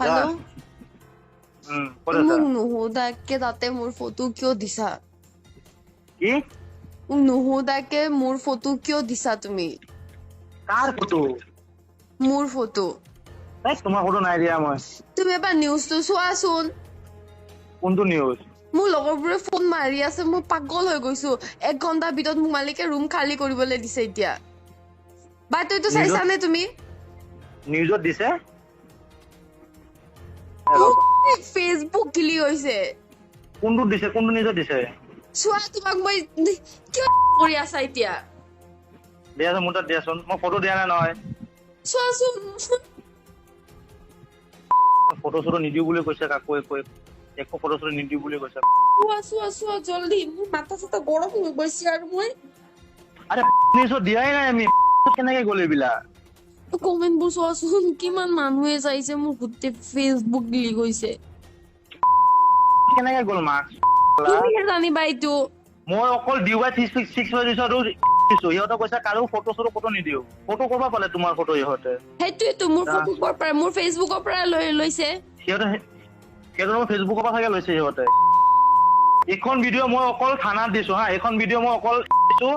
Hello' ক'ত আছা? মোক নুসুধাকে তাতে মোৰ ফটো কিয় দিছা? কি? মোক নুসুধাকে মোৰ ফটো কিয় দিছা তুমি? কাৰ ফটো? মোৰ ফটো। তোমাৰ ফটো নাই দিয়া মই। তুমি এবাৰ নিউজটো চোৱাচোন। কোনটো নিউজ? মোৰ লগৰবোৰে ফোন মাৰি আছে, মই পাগল হৈ গৈছো। 1 ঘণ্টাৰ ভিতৰত মোক মালিকে ৰুম খালী কৰিবলৈ দিছে এতিয়া। বাই তইতো চাইছানে তুমি? নিউজত দিছে? ফেচবুক গিলি গৈছে। কোনটো দিছে? কোনটো নিউজত দিছে? চোৱা, তোমাক মই কিয় কৰি আছা এতিয়া? দিয়াচোন মোৰ তাত দিয়াচোন। মই ফটো দিয়া নাই নহয়। চোৱাচোন। ফটো চটো নিদিও বুলি কৈছে কাকো একো ফটো চটো নিদিও বুলি কৈছে। চোৱা জলদি। মোৰ মাথা চাথা গৰম হৈ গৈছে আৰু মই আৰে নিউজত দিয়াই নাই আমি। কেনেকে গ'ল এইবিলাক? কমেন্টবোৰ চোৱাচোন, কিমান মানুহে চাইছে, মোৰ গোটেই ফেচবুক গিলি গৈছে। কেনেকে গ'ল মাক? তুমিহে জানিবা এইটো। মই অকল DY 6 দিছো। সিহঁতে কৈছে কাৰো ফটো চটো ফটো নিদিও। ফটো ক'ৰ পৰা পালে তোমাৰ ফটো ইহঁতে? সেইটোৱেতো, মোৰ ফেচবুকৰ পৰা, মোৰ ফেচবুকৰ পৰা লৈছে। সিহঁতে ফেচবুকৰ পৰা চাগে লৈছে সিহঁতে। এইখন ভিডিঅ' মই অকল থানাত দিছো হা। এইখন ভিডিঅ' মই অকল দিছো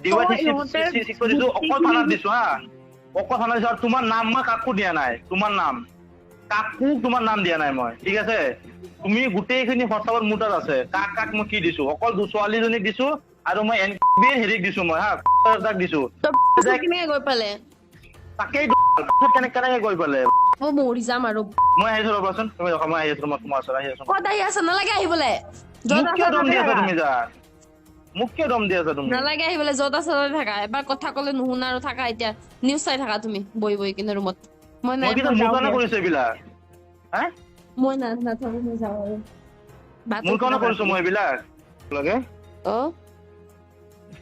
DY 6 দিছো, অকল থানাত দিছো হা। অকল থানাত দিছো। আৰু তোমাৰ নাম মই কাকো দিয়া নাই। তোমাৰ নাম দিয়া নাই মই, ঠিক আছে? তুমি গোটেইখিনি হোৱাটছআপত মোৰ তাত আছে। কাক মই কি দিছো? অকল ছোৱালীজনীক দিছো আৰু মই হেৰিক দিছো মই হা, তাক দিছো। কেনেকে গৈ পালে? তাকেই কেনেকে গৈ পালে? মই মৰি যাম আৰু। মই আহিছো ৰ'বাচোন, তুমি ৰখা, মই আহি আছো, তোমাৰ ওচৰত আহি আছো। ক'ত আহি আছা? নালাগে আহিবলে। মোক কিয় দম দি আছা তুমি? মোক কিয় দম দি আছা তুমি? নালাগে আহিবলে, য'ত আছা তাতে থাকা। এবাৰ কথা ক'লে নুশুনা আৰু থাকা এতিয়া। নিউজ চাই থাকা তুমি বহি কিনে ৰুমত। মই কিন্তু মোৰ কাৰণে কৰিছো এইবিলাক? হা? মই নাথাকো, মই যাওঁ আৰু। মোৰ কাৰণে কৰিছো মই এইবিলাক? লাগে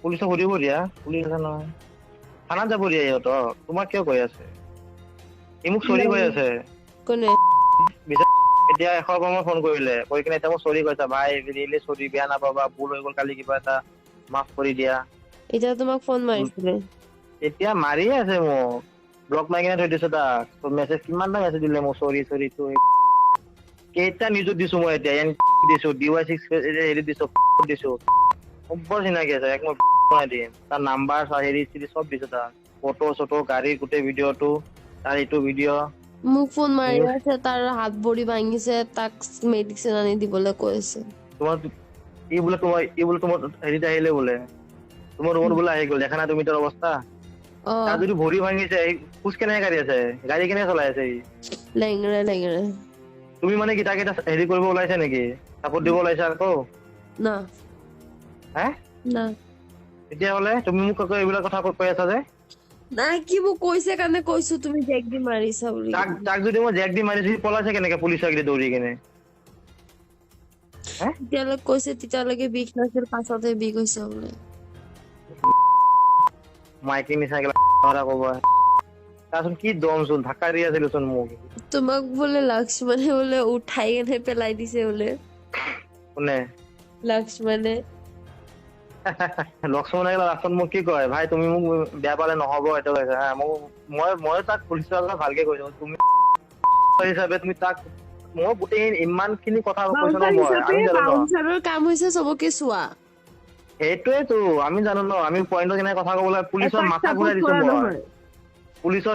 পুলিচক সুধিব দিয়া। পুলিচ আছে নহয়, থানাত যাব দিয়া ইহঁতক। তোমাক কিয় কৈ আছে? ই মোক চৰি কৈ আছে। কোনে? এতিয়া 100 বাৰ মই ফোন কৰিলে, কৈ কিনে এতিয়া মোক চৰি কৈছা। ভাই ৰিয়েলি চৰি, বেয়া নাপাবা, ভুল হৈ গ'ল, কালি কিবা এটা মাফ কৰি দিয়া। এতিয়া তোমাক ফোন মাৰিছিলে? এতিয়া মাৰিয়ে আছে মোক। ব্লক মাৰি কিনে থৈ দিছো তাক। মেছেজ কিমানটা মেছেজ দিলে মোক, চৰি কেইটা নিউজত দিছো মই এতিয়া। দিছো DY 6 হেৰি দিছো বৰ চিনাকি আছে। মই বনাই দিম তাৰ নাম্বাৰ হেৰি চব দিছো তাৰ। ফটো চটো, গাড়ীৰ গোটেই ভিডিঅ'টো, তাৰ এইটো ভিডিঅ'। মোক ফোন মাৰি আছে, তাৰ হাত ভৰি ভাঙিছে, তাক মেডিচিন আনি দিবলৈ কৈ আছে। তোমাৰ হেৰিত আহিলে বোলে, তোমাৰ ৰুমত বোলে আহি গ'ল। দেখা নাই তুমি তাৰ অৱস্থা? তাৰ যদি ভৰি ভাঙিছে, খোজ কেনেকে কাঢ়ি আছে? গাড়ী কেনেকে চলাই আছে? লেংৰা। তুমি মানে কি তাক এটা হেৰি কৰিব ওলাইছা নেকি? চাপৰ্ট দিব ওলাইছা আকৌ? না। হে? না। তেতিয়াহ'লে তুমি মোক আকৌ এইবিলাক কথা কৈ আছা যে? নাই, কি মোক কৈছে কাৰণে কৈছো, তুমি জেক দি মাৰিছা বুলি। তাক যদি মই জেক দি মাৰিছো, সি পলাইছে কেনেকে পুলিচৰ আগেদি দৌৰি কিনে? তেতিয়ালৈকে কৈছে, তেতিয়ালৈকে বিষ নাছিল, পাছতহে বিষ হৈছে বোলে। মাইকী নিচিনা ক'ব। তাৰচোন কি দম চোন, ধাক্কা দি আছিলচোন মোক। তোমাক বোলে লক্ষ্মণে বোলে উঠাই কেনে পেলাই দিছে বোলে। কোনে? লক্ষ্মণে। লক্ষ্মণে লাষ্টত মোক কি কয়, ভাই তুমি মোক বেয়া পালে নহ'ব, এইটো কৈছে হা। মই তাক পুলিচৰ আগত ভালকে কৈছো, তুমি হিচাপে তুমি তাক, মই গোটেই ইমান খিনি কথা কৈছো ন মই। আমি জানো ন বাউন্সাৰৰ কাম হৈছে চবকে চোৱা। সেইটোৱেতো আমি জানো ন। আমি পইণ্টৰ কেনেকে কথা ক'ব লাগে। পুলিচৰ মাথা ঘূৰাই দিছো মই।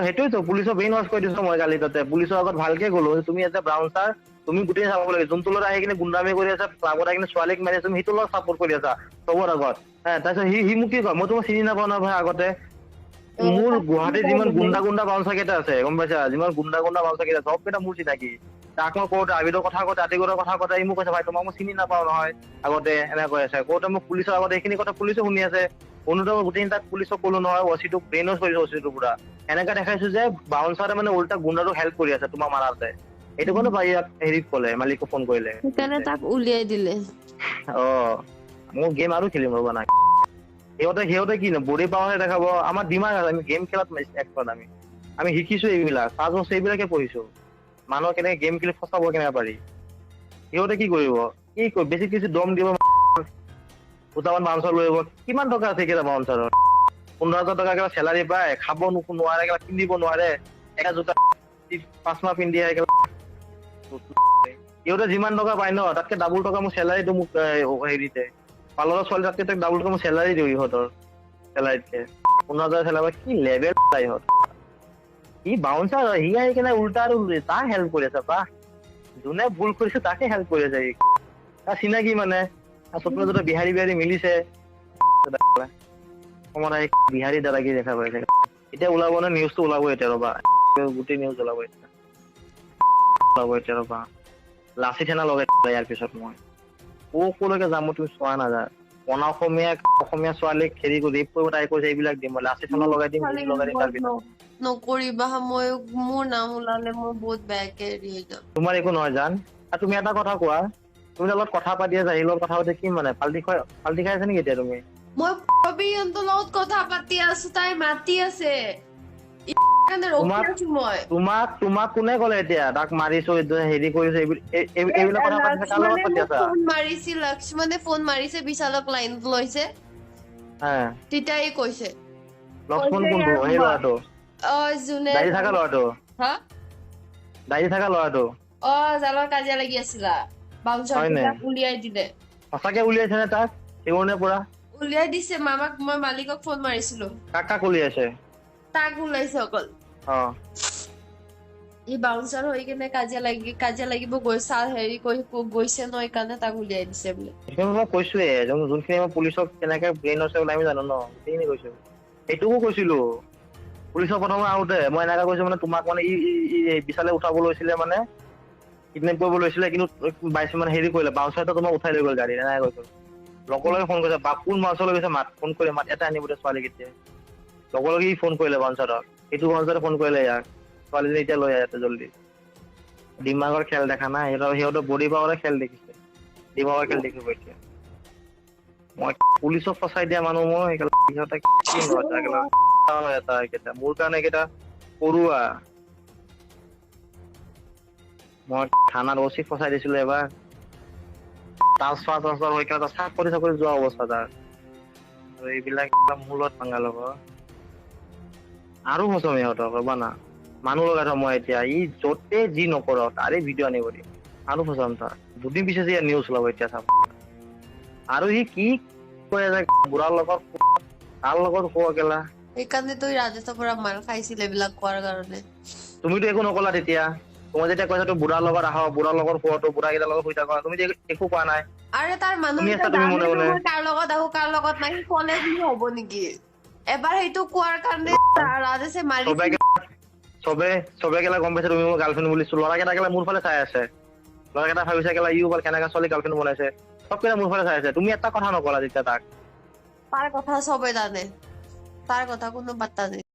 সেইটোৱেতো পুলিচৰ ব্ৰেইন ৱাছ কৰি দিছো মই কালি তাতে। পুলিচৰ আগত ভালকে ক'লো, তুমি এটা বাউন্সাৰ, তুমি গোটেই চাব লাগে। যোনটো ল'ৰা আহি কিনে গুণ্ডামি কৰি আছা, ক্লাবত আহি কিনে ছোৱালীক মাৰি আছা, তুমি সেইটো ল'ৰা চাপৰ্ট কৰি আছা চবৰ আগত। তাৰপিছত সি মোক কি কয়, মই তোমাক চিনি নাপাওঁ নহয় ভাই আগতে। মোৰ গুৱাহাটীত যিমান গুণ্ডা বাউন্সাৰ কেইটা আছে গম পাইছা, যিমান গুণ্ডা বাউন্সাৰ কেইটা চব কেইটা মোৰ চিনাকি। তাক মই কওঁতে আবিদৰ কথা কওঁতে, আতিকুৰৰ কথা কওঁতে মোক কৈছে, ভাই তোমাক মই চিনি নাপাওঁ নহয় আগতে, এনেকে কৈ আছে। কওঁতে মোক পুলিচৰ আগত এইখিনি কথা পুলিচে শুনি আছে। শুনোতে মই গোটেই তাক পুলিচক ক'লো নহয়, অচিটোক ব্ৰেইন ৱাছ কৰিছো অচিটোৰ পুৰা। এনেকে দেখাইছো যে বাউন্সাৰে মানে উল্টা গুণ্ডাটোক হেল্প কৰি আছে তোমাক মাৰাতে। এইটো কোনো ইয়াক হেৰিক ক'লে, মালিকক ফোন কৰিলে। সেইকাৰণে তাক উলিয়াই দিলে। মোৰ গেম আৰু খেলিম ৰ'বা না। সিহঁতে কি ন বডি পাৱাৰহে দেখাব। আমাৰ দিমাগ আছে, আমি গেম খেলাত এক্সপাৰ্ট আমি শিকিছো এইবিলাক। 5 বছৰ এইবিলাকে পঢ়িছো। মানুহক কেনেকে গেম খেলি ফচাব কেনেকে পাৰি। সিহঁতে কি কৰিব, বেছি দম দিব, দুটামান বাউন্সাৰ লৈ আহিব। কিমান টকা আছে কেইটা বাউন্সাৰৰ? 15,000 টকা কিবা চেলাৰী পায়, খাব নোৱাৰে, কিনিব নোৱাৰে। এটা জোতা 5 মাহ পিন্ধি সিহঁতে যিমান টকা পায় ন তাতকে ডাবুল টকা মোৰ চেলাৰীটো মোক হেৰিতে পাৰ্লাৰৰ ছোৱালী তাতকে তাক ডাবুল টকা মোৰ চেলাৰী দিওঁ ইহঁতৰ চেলাৰীতকে 15,000 চেলাৰী কি লেভেল ইহঁত সি বাউন্সাৰ সি আহি কেনে উল্টা আৰু তাক হেল্প কৰি আছে বাহ যোনে ভুল কৰিছে তাকে হেল্প কৰি আছে তাৰ চিনাকি মানে স্বপ্ন যদি বিহাৰী মিলিছে বিহাৰী দ্বাৰা কি দেখা পাইছে এতিয়া ওলাব নে নিউজটো ওলাব এতিয়া ৰবা গোটেই নিউজ ওলাব এতিয়া ৰবা লাচি থানা লগাই ইয়াৰ পিছত মই ক'লৈকে যাম তুমি চোৱা নাযায় অসমীয়া ছোৱালীক হেৰি কৰি ৰেপ কৰিব ট্ৰাই কৰিছে এইবিলাক দিম মই লাচি থানা লগাই দিম তাৰ পিছত নকৰিবা মই মোৰ নাম ওলালে মই বহুত বেয়াকে হেৰি হৈ যাম তোমাৰ একো নহয় জান আৰু তুমি এটা কথা কোৱা তুমি লগত কথা পাতি আছা এই লগত কথা পাতি কি মানে ফাল্টি খাই আছে নেকি এতিয়া তুমি মই প্ৰবীণৰ লগত কথা পাতি আছো তাই মাতি আছে তোমাক কোনে ক'লে এতিয়া তাক মাৰিছো হেৰি কৰিছো এইবিলাক কথা পাতিছে কাৰ লগত পাতি আছা ফোন মাৰিছে লক্ষ্মণে ফোন মাৰিছে বিশালক লাইনত লৈছে তেতিয়া ই কৈছে লক্ষ্মণ কোনটো সেই ল'ৰাটো যোনে দাড়ি থকা ল'ৰাটো দাড়ি থকা ল'ৰাটো জালৰ কাজিয়া লাগি আছিলা বাউন্সাৰ উলিয়াই দিলে সঁচাকে উলিয়াইছে নে তাক সেইকাৰণে পৰা উলিয়াই দিছে মামাক মই মালিকক ফোন মাৰিছিলো কাক উলিয়াইছে তাক ওলাইছে অকল ই বাউন্সাৰ হৈ কিনে কাজিয়া লাগিব গৈছে হেৰি গৈছে ন সেইকাৰণে তাক উলিয়াই দিছে বোলে মই কৈছোৱে যোনখিনি মই পুলিচক কেনেকে ব্ৰেইন আছে বুলি আমি জানো ন গোটেইখিনি কৈছো সেইটোকো কৈছিলো পুলিচৰ প্ৰথমে আহোঁতে মই এনেকে কৈছো মানে তোমাক মানে ই বিশালে উঠাব লৈছিলে মানে কিডনেপ কৰিব লৈছিলে কিন্তু বাইছে মানে হেৰি কৰিলে বাউন্সাৰটো তোমাক উঠাই লৈ গ'ল গাড়ী এনেকে কৈছো লগে ফোন কৰিছে কোন বাউন্সাৰলৈ গৈছে ফোন কৰি মাত এটা আনিব ছোৱালী কেতিয়া লগে ই ফোন কৰিলে বাউন্সাৰক সেইটো বাউন্সাৰে ফোন কৰিলে ইয়াক ছোৱালীজনী এতিয়া লৈ আহে জল্দি ডিমাগৰ খেল দেখা নাই সিহঁতৰ বডি পাৱাৰে খেল দেখিছে ডিমাগৰ খেল দেখিব এতিয়া মই পুলিচক ফচাই দিয়া মানুহ মই সিহঁতে মোৰ কাৰণে এইকেইটা পৰুৱা মই থানাত অচি ফচাই দিছিলো এবাৰ ট্ৰান্সফাৰ হৈ কেনে চাকৰি যোৱা অৱস্থা তাৰ এইবিলাক মোৰ লগত পাঙ্গা লব আৰু ফচম ইহঁতক ৰবা না মানুহ লগাই থম মই এতিয়া ই য'তে যি নকৰক তাৰে ভিডিঅ' আনিব দিম আৰু ফচাম তাৰ দুদিন পিছত ইয়াৰ নিউজ ওলাব এতিয়া চাব আৰু সি কি কৈ আছে বুঢ়াৰ লগত তাৰ লগত কোৱা কেলা সেইকাৰণে তই ৰাজেশৰ পৰা মাৰ খাইছিল এইবিলাক কোৱাৰ কাৰণে তুমিতো একো নকলা তেতিয়া তুমি যেতিয়া কৈছা তো বুঢ়াৰ লগত আহ বুঢ়াৰ লগত খোৱাটো বুঢ়া কেইটাৰ লগত শুই থাকা তুমি একো কোৱা নাই আৰে তাৰ মানুহ কাৰ লগত আহো কাৰ লগত নাই কলেজ হ'ব নেকি এবাৰ সেইটো কোৱাৰ কাৰণে ৰাজেশে মাৰি চবে কেলা গম পাইছে তুমি মোৰ গাৰ্লফ্ৰেণ্ড বুলিছো ল'ৰাকেইটা কেলা মোৰ ফালে চাই আছে ল'ৰাকেইটা ভাবিছে কেলা ইও কেনেকা ছোৱালী গাৰ্লফ্ৰেণ্ড বনাইছে চব কেইটা মোৰ ফালে চাই আছে তুমি এটা কথা নকলা তেতিয়া তাক তাৰ কথা চবে জানে তাৰ কথা কোনো পাত্তা নাই